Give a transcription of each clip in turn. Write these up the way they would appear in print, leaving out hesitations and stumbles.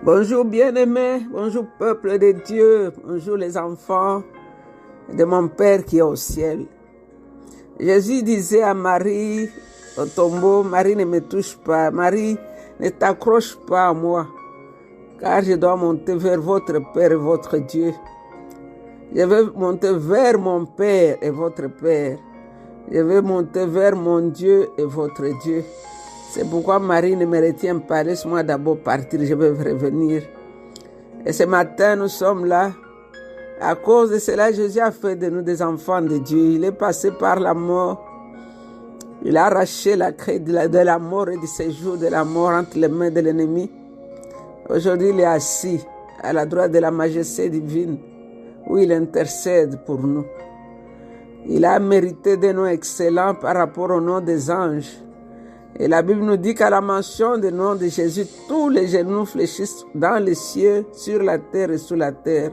Bonjour bien-aimés, bonjour peuple de Dieu, bonjour les enfants de mon Père qui est au ciel. Jésus disait à Marie au tombeau, Marie ne me touche pas, Marie ne t'accroche pas à moi, car je dois monter vers votre Père et votre Dieu. Je vais monter vers mon Père et votre Père. Je vais monter vers mon Dieu et votre Dieu. C'est pourquoi Marie ne me retient pas. Laisse-moi d'abord partir, je vais revenir. Et ce matin, nous sommes là. À cause de cela, Jésus a fait de nous des enfants de Dieu. Il est passé par la mort. Il a arraché la craie de la mort et du séjour de la mort entre les mains de l'ennemi. Aujourd'hui, il est assis à la droite de la majesté divine, où il intercède pour nous. Il a mérité des noms excellents par rapport au nom des anges. Et la Bible nous dit qu'à la mention du nom de Jésus, tous les genoux fléchissent dans les cieux, sur la terre et sous la terre.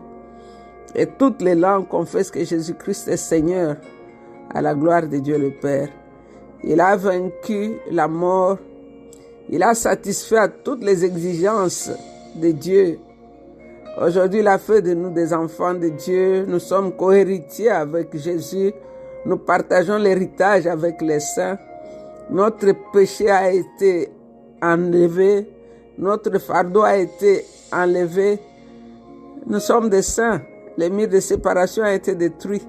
Et toutes les langues confessent que Jésus-Christ est Seigneur, à la gloire de Dieu le Père. Il a vaincu la mort. Il a satisfait à toutes les exigences de Dieu. Aujourd'hui, il a fait de nous des enfants de Dieu. Nous sommes co-héritiers avec Jésus. Nous partageons l'héritage avec les saints. Notre péché a été enlevé. Notre fardeau a été enlevé. Nous sommes des saints. Le mur de séparation a été détruit.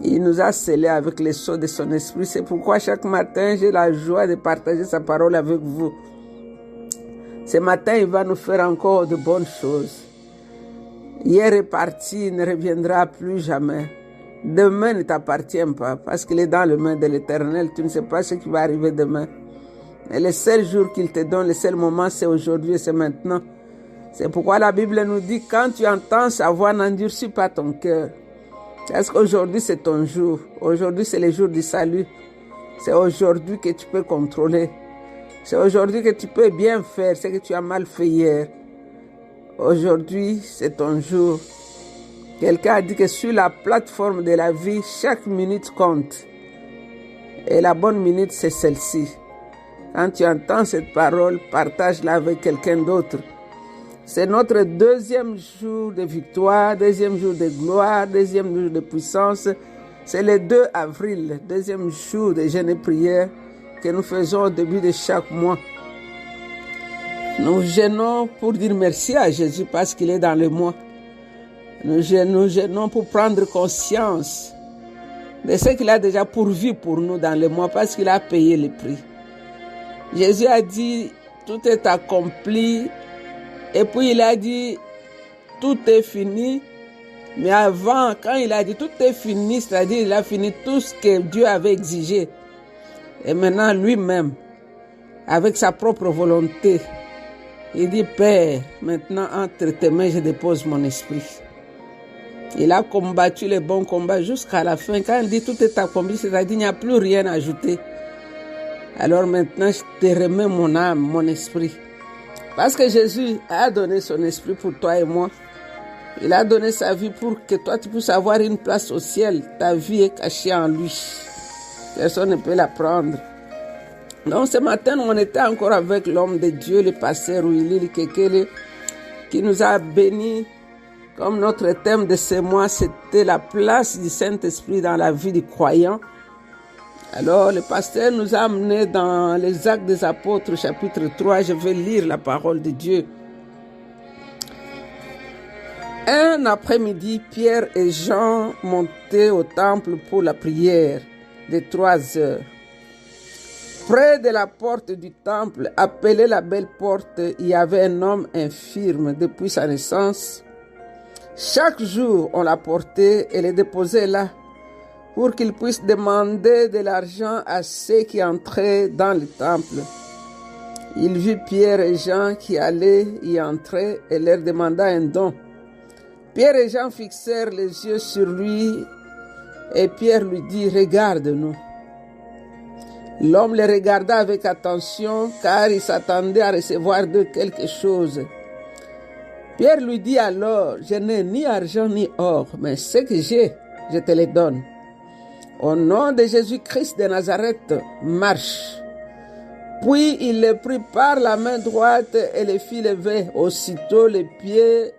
Il nous a scellés avec les sceaux de son esprit. C'est pourquoi chaque matin, j'ai la joie de partager sa parole avec vous. Ce matin, il va nous faire encore de bonnes choses. Hier est parti, il ne reviendra plus jamais. Demain ne t'appartient pas parce qu'il est dans les mains de l'Éternel. Tu ne sais pas ce qui va arriver demain. Et le seul jour qu'il te donne, le seul moment, c'est aujourd'hui et c'est maintenant. C'est pourquoi la Bible nous dit, quand tu entends sa voix, n'endurcis pas ton cœur. Parce qu'aujourd'hui, c'est ton jour. Aujourd'hui, c'est le jour du salut. C'est aujourd'hui que tu peux contrôler. C'est aujourd'hui que tu peux bien faire ce que tu as mal fait hier. Aujourd'hui, c'est ton jour. Quelqu'un a dit que sur la plateforme de la vie, chaque minute compte. Et la bonne minute, c'est celle-ci. Quand tu entends cette parole, partage-la avec quelqu'un d'autre. C'est notre deuxième jour de victoire, deuxième jour de gloire, deuxième jour de puissance. C'est le 2 avril, deuxième jour de jeûne et prière que nous faisons au début de chaque mois. Nous jeûnons pour dire merci à Jésus parce qu'il est dans le mois. Nous jeûnons pour prendre conscience de ce qu'il a déjà pourvu pour nous dans le mois parce qu'il a payé le prix. Jésus a dit, tout est accompli. Et puis il a dit, tout est fini. Mais avant, quand il a dit tout est fini, c'est-à-dire il a fini tout ce que Dieu avait exigé. Et maintenant lui-même, avec sa propre volonté, il dit, Père, maintenant entre tes mains, je dépose mon esprit. Il a combattu le bon combat jusqu'à la fin. Quand il dit tout est accompli, c'est-à-dire il n'y a plus rien à ajouter. Alors maintenant, je te remets mon âme, mon esprit. Parce que Jésus a donné son esprit pour toi et moi. Il a donné sa vie pour que toi tu puisses avoir une place au ciel. Ta vie est cachée en lui. Personne ne peut la prendre. Donc ce matin, on était encore avec l'homme de Dieu, le pasteur Willy Kekele, qui nous a bénis. Comme notre thème de ce mois, c'était la place du Saint-Esprit dans la vie du croyant. Alors, le pasteur nous a amenés dans les Actes des Apôtres, chapitre 3. Je vais lire la parole de Dieu. Un après-midi, Pierre et Jean montaient au temple pour la prière de 3 heures. Près de la porte du temple, appelée la Belle Porte, il y avait un homme infirme depuis sa naissance. Chaque jour, on l'apportait et le déposait là pour qu'il puisse demander de l'argent à ceux qui entraient dans le temple. Il vit Pierre et Jean qui allaient y entrer et leur demanda un don. Pierre et Jean fixèrent les yeux sur lui et Pierre lui dit, « Regarde-nous ». L'homme les regarda avec attention car il s'attendait à recevoir d'eux quelque chose. Pierre lui dit alors, « Je n'ai ni argent ni or, mais ce que j'ai, je te le donne. Au nom de Jésus-Christ de Nazareth, marche. » Puis il les prit par la main droite et les fit lever. Aussitôt les pieds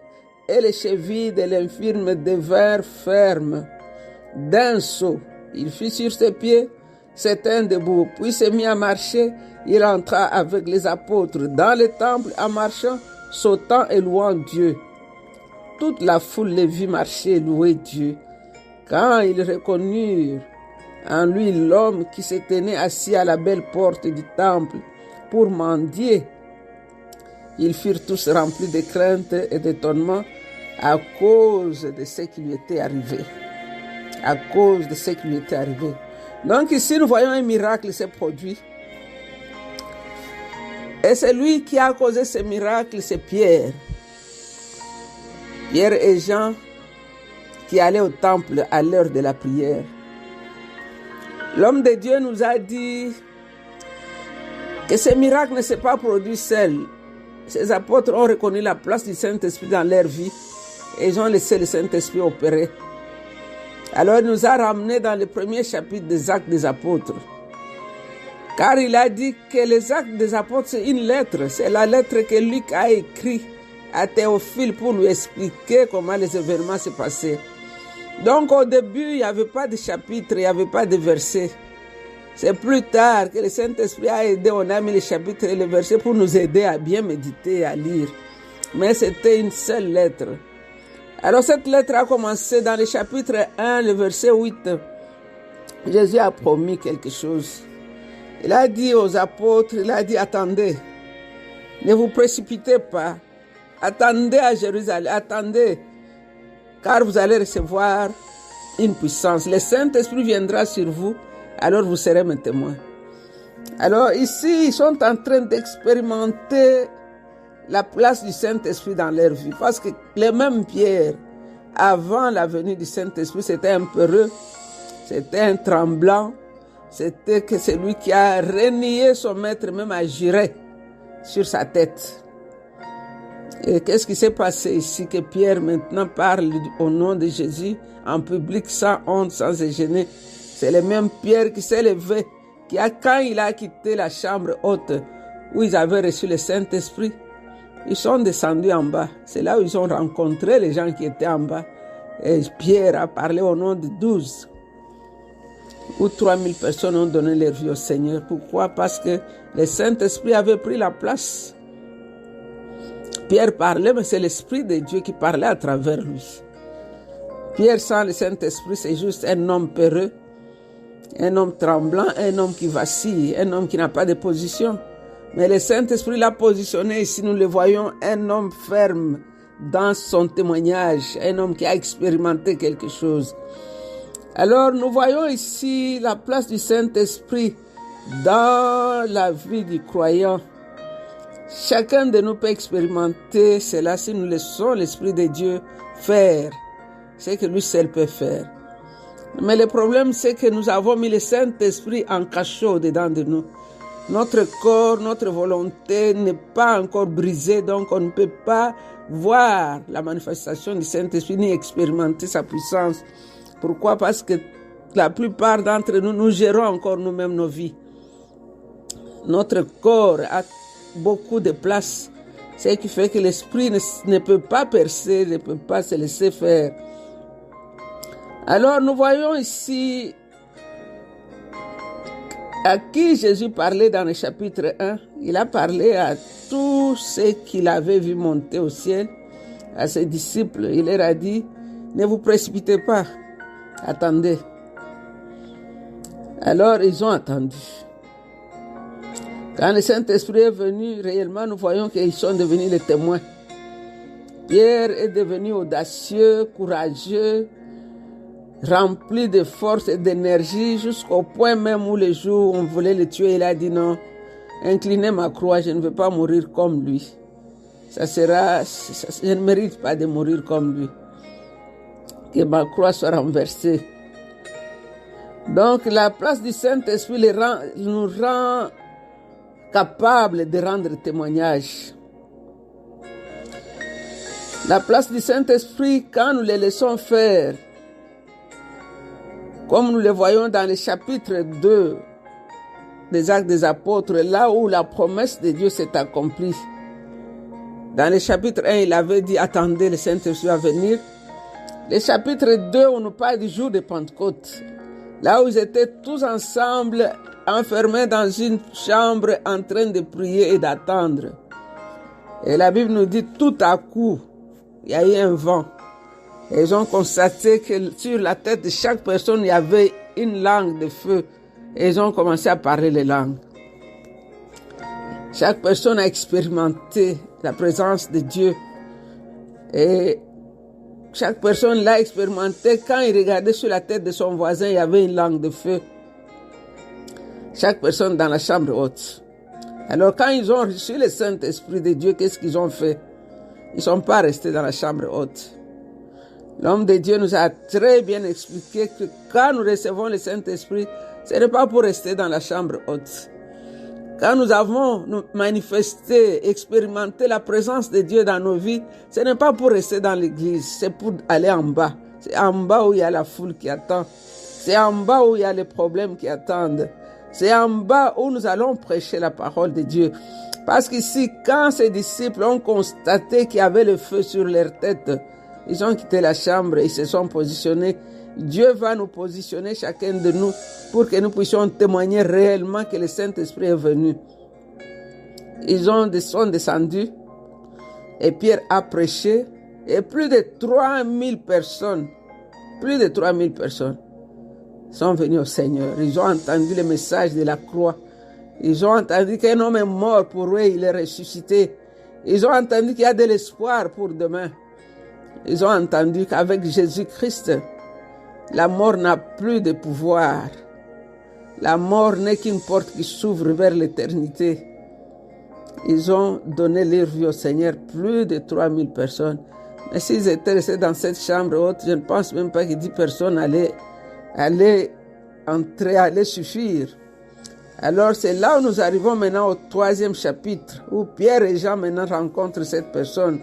et les chevilles de l'infirme devinrent fermes. D'un saut, il fit sur ses pieds, se tint debout, puis se mit à marcher. Il entra avec les apôtres dans le temple en marchant, sautant et louant Dieu. Toute la foule les vit marcher et louer Dieu. Quand ils reconnurent en lui l'homme qui se tenait assis à la belle porte du temple pour mendier, ils furent tous remplis de crainte et d'étonnement à cause de ce qui lui était arrivé. À cause de ce qui lui était arrivé. Donc ici, nous voyons un miracle se produit. Et celui qui a causé ce miracle, c'est Pierre. Pierre et Jean qui allaient au temple à l'heure de la prière. L'homme de Dieu nous a dit que ce miracle ne s'est pas produit seul. Ces apôtres ont reconnu la place du Saint-Esprit dans leur vie et ils ont laissé le Saint-Esprit opérer. Alors il nous a ramenés dans le premier chapitre des Actes des Apôtres. Car il a dit que les Actes des Apôtres, c'est une lettre. C'est la lettre que Luc a écrite à Théophile pour lui expliquer comment les événements se passaient. Donc au début, il n'y avait pas de chapitre, il n'y avait pas de versets. C'est plus tard que le Saint-Esprit a aidé, on a mis les chapitres et les versets pour nous aider à bien méditer et à lire. Mais c'était une seule lettre. Alors cette lettre a commencé dans le chapitre 1, le verset 8. Jésus a promis quelque chose. Il a dit aux apôtres, il a dit, attendez, ne vous précipitez pas, attendez à Jérusalem, attendez, car vous allez recevoir une puissance. Le Saint-Esprit viendra sur vous, alors vous serez mes témoins. Alors ici, ils sont en train d'expérimenter la place du Saint-Esprit dans leur vie. Parce que les mêmes Pierre, avant la venue du Saint-Esprit, c'était un peureux, c'était un tremblant, c'était que celui qui a renié son maître même a juré sur sa tête. Et qu'est-ce qui s'est passé ici que Pierre maintenant parle au nom de Jésus en public sans honte, sans se gêner. C'est le même Pierre qui s'est levé, quand il a quitté la chambre haute où ils avaient reçu le Saint-Esprit, ils sont descendus en bas. C'est là où ils ont rencontré les gens qui étaient en bas. Et Pierre a parlé au nom de 12. Où 3000 personnes ont donné leur vie au Seigneur. Pourquoi? Parce que le Saint-Esprit avait pris la place. Pierre parlait, mais c'est l'Esprit de Dieu qui parlait à travers lui. Pierre sans le Saint-Esprit, c'est juste un homme peureux, un homme tremblant, un homme qui vacille, un homme qui n'a pas de position. Mais le Saint-Esprit l'a positionné ici, nous le voyons, un homme ferme dans son témoignage, un homme qui a expérimenté quelque chose. Alors nous voyons ici la place du Saint-Esprit dans la vie du croyant. Chacun de nous peut expérimenter cela si nous laissons l'Esprit de Dieu faire ce que lui seul peut faire. Mais le problème, c'est que nous avons mis le Saint-Esprit en cachot dedans de nous. Notre corps, notre volonté n'est pas encore brisée, donc on ne peut pas voir la manifestation du Saint-Esprit ni expérimenter sa puissance. Pourquoi? Parce que la plupart d'entre nous, nous gérons encore nous-mêmes nos vies. Notre corps a beaucoup de place, ce qui fait que l'Esprit ne peut pas percer, ne peut pas se laisser faire. Alors nous voyons ici à qui Jésus parlait dans le chapitre 1. Il a parlé à tous ceux qu'il avait vu monter au ciel, à ses disciples. Il leur a dit, ne vous précipitez pas, attendez. Alors ils ont attendu. Quand le Saint-Esprit est venu, réellement, nous voyons qu'ils sont devenus les témoins. Pierre est devenu audacieux, courageux, rempli de force et d'énergie, jusqu'au point même où le jour où on voulait le tuer, il a dit non, inclinez ma croix, je ne veux pas mourir comme lui. Je ne mérite pas de mourir comme lui. Que ma croix soit renversée. Donc la place du Saint-Esprit nous rend capables de rendre témoignage. La place du Saint-Esprit, quand nous les laissons faire, comme nous le voyons dans le chapitre 2 des Actes des Apôtres, là où la promesse de Dieu s'est accomplie. Dans le chapitre 1, il avait dit, attendez, le Saint-Esprit va venir. Le chapitre 2, on nous parle du jour de Pentecôte. Là où ils étaient tous ensemble, enfermés dans une chambre, en train de prier et d'attendre. Et la Bible nous dit, tout à coup, il y a eu un vent. Et ils ont constaté que sur la tête de chaque personne, il y avait une langue de feu. Et ils ont commencé à parler les langues. Chaque personne a expérimenté la présence de Dieu. Et chaque personne l'a expérimenté. Quand il regardait sur la tête de son voisin, il y avait une langue de feu. Chaque personne dans la chambre haute. Alors quand ils ont reçu le Saint-Esprit de Dieu, qu'est-ce qu'ils ont fait? Ils ne sont pas restés dans la chambre haute. L'homme de Dieu nous a très bien expliqué que quand nous recevons le Saint-Esprit, ce n'est pas pour rester dans la chambre haute. Quand nous avons manifesté, expérimenté la présence de Dieu dans nos vies, ce n'est pas pour rester dans l'église, c'est pour aller en bas. C'est en bas où il y a la foule qui attend. C'est en bas où il y a les problèmes qui attendent. C'est en bas où nous allons prêcher la parole de Dieu. Parce qu'ici, quand ces disciples ont constaté qu'il y avait le feu sur leur tête, ils ont quitté la chambre, ils se sont positionnés. Dieu va nous positionner chacun de nous pour que nous puissions témoigner réellement que le Saint-Esprit est venu. Ils sont descendus et Pierre a prêché et plus de 3000 personnes sont venues au Seigneur. Ils ont entendu le message de la croix. Ils ont entendu qu'un homme est mort pour eux, il est ressuscité. Ils ont entendu qu'il y a de l'espoir pour demain. Ils ont entendu qu'avec Jésus-Christ, la mort n'a plus de pouvoir. La mort n'est qu'une porte qui s'ouvre vers l'éternité. Ils ont donné leur vie au Seigneur, plus de 3000 personnes. Mais s'ils étaient restés dans cette chambre haute, je ne pense même pas que 10 personnes allaient entrer, allaient suffire. Alors c'est là où nous arrivons maintenant au 3e chapitre, où Pierre et Jean maintenant rencontrent cette personne.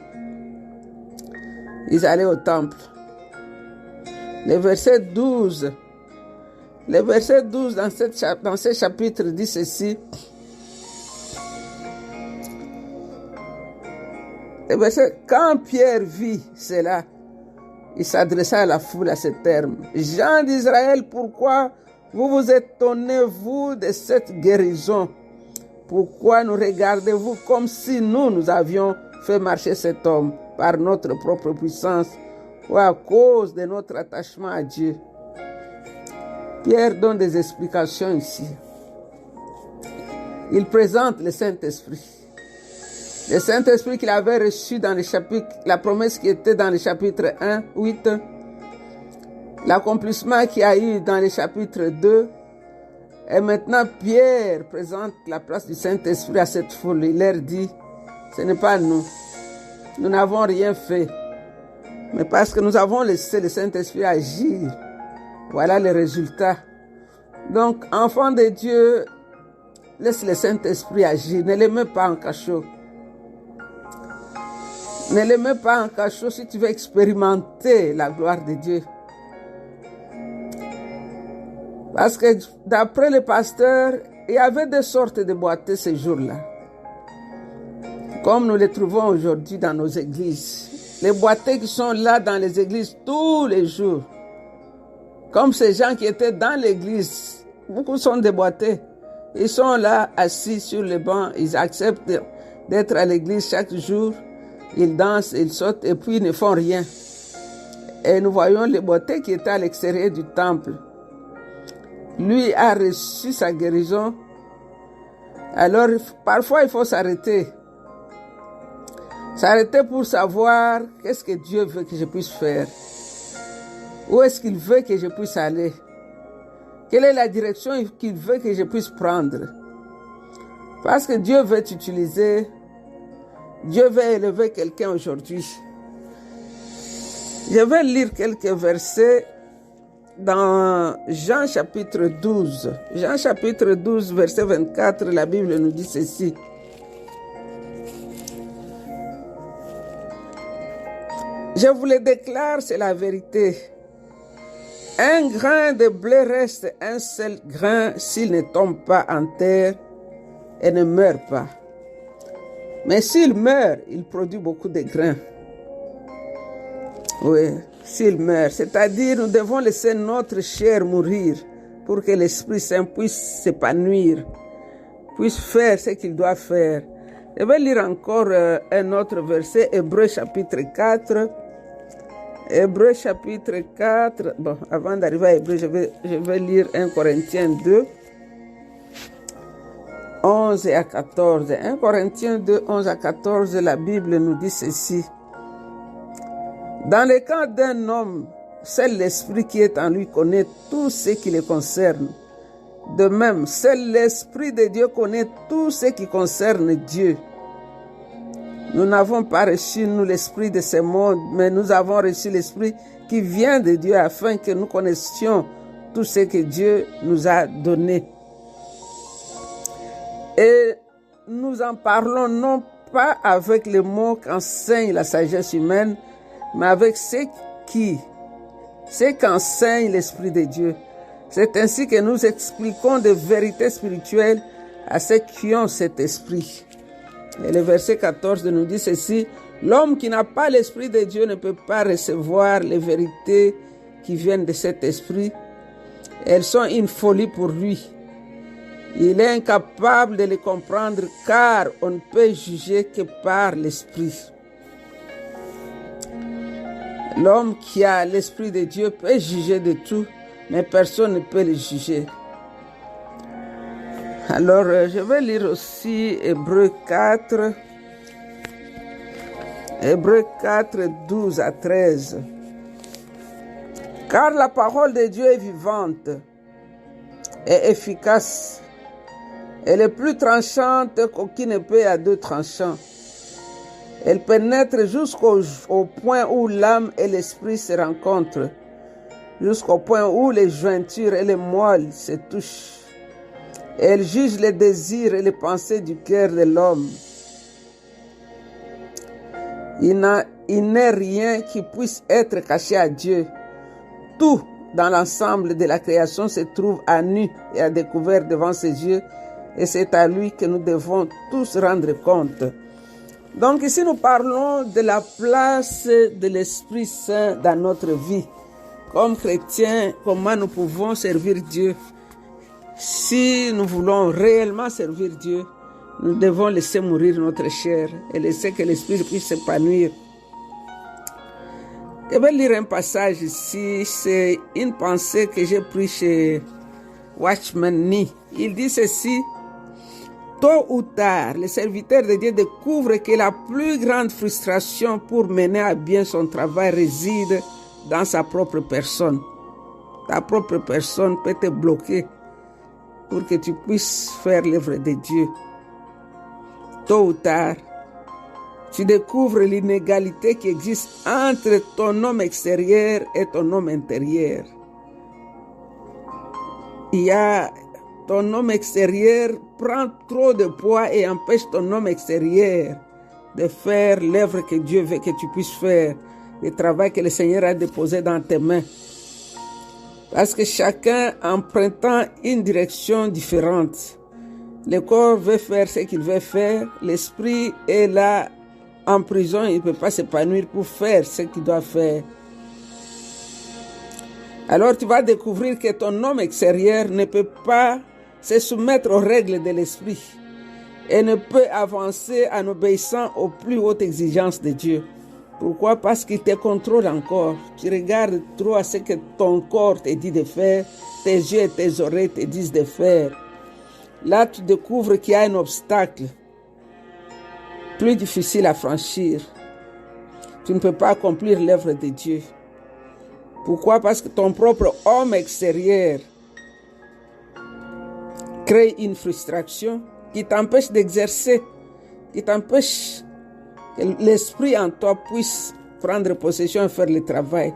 Ils allaient au temple. Le verset 12 dans ce chapitre dit ceci. Le verset, quand Pierre vit cela, il s'adressa à la foule à ces termes. Gens d'Israël, pourquoi vous vous étonnez, vous, de cette guérison? Pourquoi nous regardez-vous comme si nous avions fait marcher cet homme par notre propre puissance ou à cause de notre attachement à Dieu? Pierre donne des explications ici. Il présente le Saint-Esprit. Le Saint-Esprit qu'il avait reçu dans le chapitre, la promesse qui était dans le chapitre 1, 8, l'accomplissement qu'il y a eu dans le chapitre 2, et maintenant Pierre présente la place du Saint-Esprit à cette foule. Il leur dit, ce n'est pas nous. Nous n'avons rien fait. Mais parce que nous avons laissé le Saint-Esprit agir, voilà le résultat. Donc, enfant de Dieu, laisse le Saint-Esprit agir. Ne le mets pas en cachot. Ne le mets pas en cachot si tu veux expérimenter la gloire de Dieu. Parce que d'après le pasteur, il y avait des sortes de boiteux ces jours-là. Comme nous les trouvons aujourd'hui dans nos églises. Les boiteux qui sont là dans les églises tous les jours. Comme ces gens qui étaient dans l'église. Beaucoup sont des boiteux. Ils sont là assis sur le banc. Ils acceptent d'être à l'église chaque jour. Ils dansent, ils sautent et puis ils ne font rien. Et nous voyons les boiteux qui étaient à l'extérieur du temple. Lui a reçu sa guérison. Alors, parfois, il faut s'arrêter. S'arrêter pour savoir qu'est-ce que Dieu veut que je puisse faire. Où est-ce qu'il veut que je puisse aller? Quelle est la direction qu'il veut que je puisse prendre? Parce que Dieu veut t'utiliser. Dieu veut élever quelqu'un aujourd'hui. Je vais lire quelques versets dans Jean chapitre 12. Jean chapitre 12, verset 24, la Bible nous dit ceci. Je vous le déclare, c'est la vérité. Un grain de blé reste un seul grain s'il ne tombe pas en terre et ne meurt pas. Mais s'il meurt, il produit beaucoup de grains. Oui, s'il meurt, c'est-à-dire nous devons laisser notre chair mourir pour que l'Esprit Saint puisse s'épanouir, puisse faire ce qu'il doit faire. Je vais lire encore un autre verset, Hébreux chapitre 4. Hébreux chapitre 4. Bon, avant d'arriver à Hébreux, je vais lire 1 Corinthiens 2, 11 à 14. 1 Corinthiens 2, 11 à 14, la Bible nous dit ceci. Dans le cas d'un homme, seul l'Esprit qui est en lui connaît tout ce qui le concerne. De même, seul l'Esprit de Dieu connaît tout ce qui concerne Dieu. Nous n'avons pas reçu, nous, l'esprit de ce monde, mais nous avons reçu l'esprit qui vient de Dieu afin que nous connaissions tout ce que Dieu nous a donné. Et nous en parlons non pas avec les mots qu'enseigne la sagesse humaine, mais avec ce qu'enseigne l'Esprit de Dieu. C'est ainsi que nous expliquons des vérités spirituelles à ceux qui ont cet esprit. Et le verset 14 nous dit ceci, l'homme qui n'a pas l'Esprit de Dieu ne peut pas recevoir les vérités qui viennent de cet esprit. Elles sont une folie pour lui. Il est incapable de les comprendre car on ne peut juger que par l'Esprit. L'homme qui a l'Esprit de Dieu peut juger de tout, mais personne ne peut le juger. Alors, je vais lire aussi Hébreux 4, 12 à 13. Car la parole de Dieu est vivante et efficace. Elle est plus tranchante qu'aucune épée à deux tranchants. Elle pénètre jusqu'au point où l'âme et l'esprit se rencontrent, jusqu'au point où les jointures et les moelles se touchent. Elle juge les désirs et les pensées du cœur de l'homme. Il n'est rien qui puisse être caché à Dieu. Tout dans l'ensemble de la création se trouve à nu et à découvert devant ses yeux, et c'est à lui que nous devons tous rendre compte. Donc ici nous parlons de la place de l'Esprit Saint dans notre vie. Comme chrétiens, comment nous pouvons servir Dieu? Si nous voulons réellement servir Dieu, nous devons laisser mourir notre chair et laisser que l'Esprit puisse s'épanouir. Je vais lire un passage ici, c'est une pensée que j'ai prise chez Watchman Nee. Il dit ceci, tôt ou tard, le serviteur de Dieu découvre que la plus grande frustration pour mener à bien son travail réside dans sa propre personne. Ta propre personne peut te bloquer pour que tu puisses faire l'œuvre de Dieu. Tôt ou tard, tu découvres l'inégalité qui existe entre ton homme extérieur et ton homme intérieur. Ton homme extérieur prend trop de poids et empêche ton homme extérieur de faire l'œuvre que Dieu veut que tu puisses faire, le travail que le Seigneur a déposé dans tes mains. Parce que chacun empruntant une direction différente. Le corps veut faire ce qu'il veut faire. L'esprit est là en prison. Il ne peut pas s'épanouir pour faire ce qu'il doit faire. Alors tu vas découvrir que ton homme extérieur ne peut pas se soumettre aux règles de l'esprit et ne peut avancer en obéissant aux plus hautes exigences de Dieu. Pourquoi? Parce qu'il te contrôle encore. Tu regardes trop à ce que ton corps te dit de faire, tes yeux et tes oreilles te disent de faire. Là, tu découvres qu'il y a un obstacle plus difficile à franchir. Tu ne peux pas accomplir l'œuvre de Dieu. Pourquoi? Parce que ton propre homme extérieur crée une frustration qui t'empêche d'exercer, qui t'empêche que l'esprit en toi puisse prendre possession et faire le travail.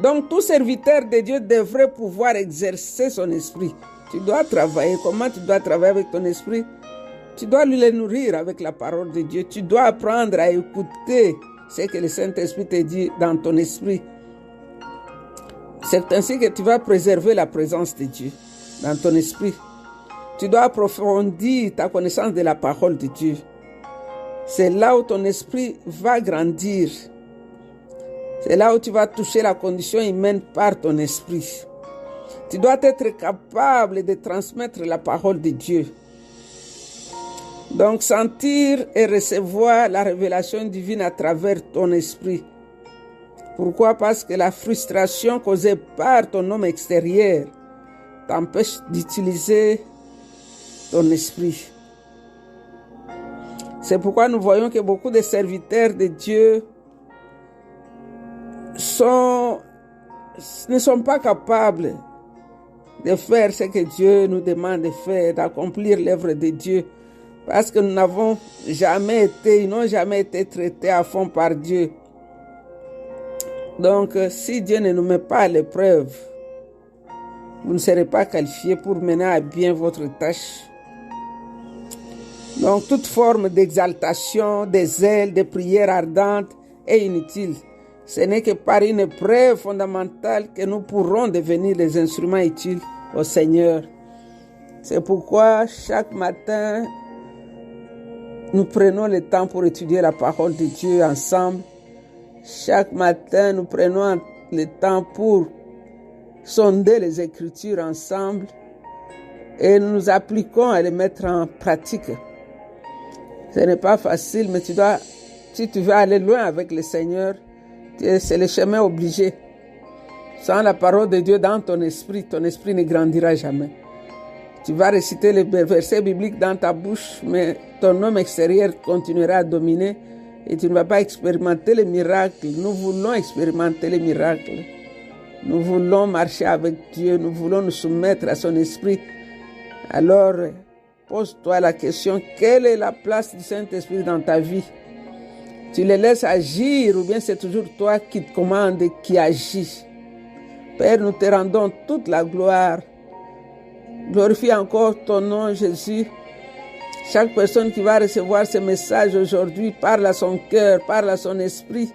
Donc, tout serviteur de Dieu devrait pouvoir exercer son esprit. Tu dois travailler. Comment tu dois travailler avec ton esprit? Tu dois le nourrir avec la parole de Dieu. Tu dois apprendre à écouter ce que le Saint-Esprit te dit dans ton esprit. C'est ainsi que tu vas préserver la présence de Dieu dans ton esprit. Tu dois approfondir ta connaissance de la parole de Dieu. C'est là où ton esprit va grandir. C'est là où tu vas toucher la condition humaine par ton esprit. Tu dois être capable de transmettre la parole de Dieu. Donc, sentir et recevoir la révélation divine à travers ton esprit. Pourquoi? Parce que la frustration causée par ton homme extérieur t'empêche d'utiliser ton esprit. C'est pourquoi nous voyons que beaucoup de serviteurs de Dieu ne sont pas capables de faire ce que Dieu nous demande de faire, d'accomplir l'œuvre de Dieu, parce que ils n'ont jamais été traités à fond par Dieu. Donc, si Dieu ne nous met pas à l'épreuve, vous ne serez pas qualifiés pour mener à bien votre tâche. Donc, toute forme d'exaltation, de zèle, de prière ardente est inutile. Ce n'est que par une épreuve fondamentale que nous pourrons devenir des instruments utiles au Seigneur. C'est pourquoi chaque matin, nous prenons le temps pour étudier la parole de Dieu ensemble. Chaque matin, nous prenons le temps pour sonder les Écritures ensemble et nous nous appliquons à les mettre en pratique. Ce n'est pas facile, mais si tu veux aller loin avec le Seigneur, c'est le chemin obligé. Sans la parole de Dieu dans ton esprit ne grandira jamais. Tu vas réciter les versets bibliques dans ta bouche, mais ton homme extérieur continuera à dominer et tu ne vas pas expérimenter les miracles. Nous voulons expérimenter les miracles. Nous voulons marcher avec Dieu, nous voulons nous soumettre à son esprit. Alors, pose-toi la question, quelle est la place du Saint-Esprit dans ta vie? Tu le laisses agir ou bien c'est toujours toi qui te commande et qui agis? Père, nous te rendons toute la gloire. Glorifie encore ton nom, Jésus. Chaque personne qui va recevoir ce message aujourd'hui, parle à son cœur, parle à son esprit,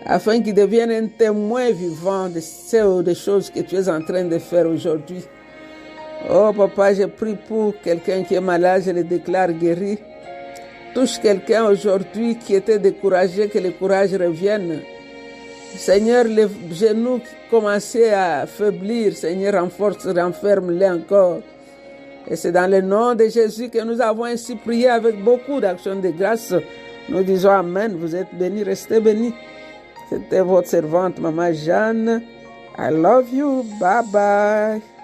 afin qu'il devienne un témoin vivant des choses que tu es en train de faire aujourd'hui. Oh papa, je prie pour quelqu'un qui est malade, je le déclare guéri. Touche quelqu'un aujourd'hui qui était découragé, que le courage revienne. Seigneur, les genoux qui commençaient à faiblir, Seigneur, renferme-les encore. Et c'est dans le nom de Jésus que nous avons ainsi prié avec beaucoup d'actions de grâce. Nous disons Amen. Vous êtes bénis, restez bénis. C'était votre servante, Maman Jeanne. I love you. Bye bye.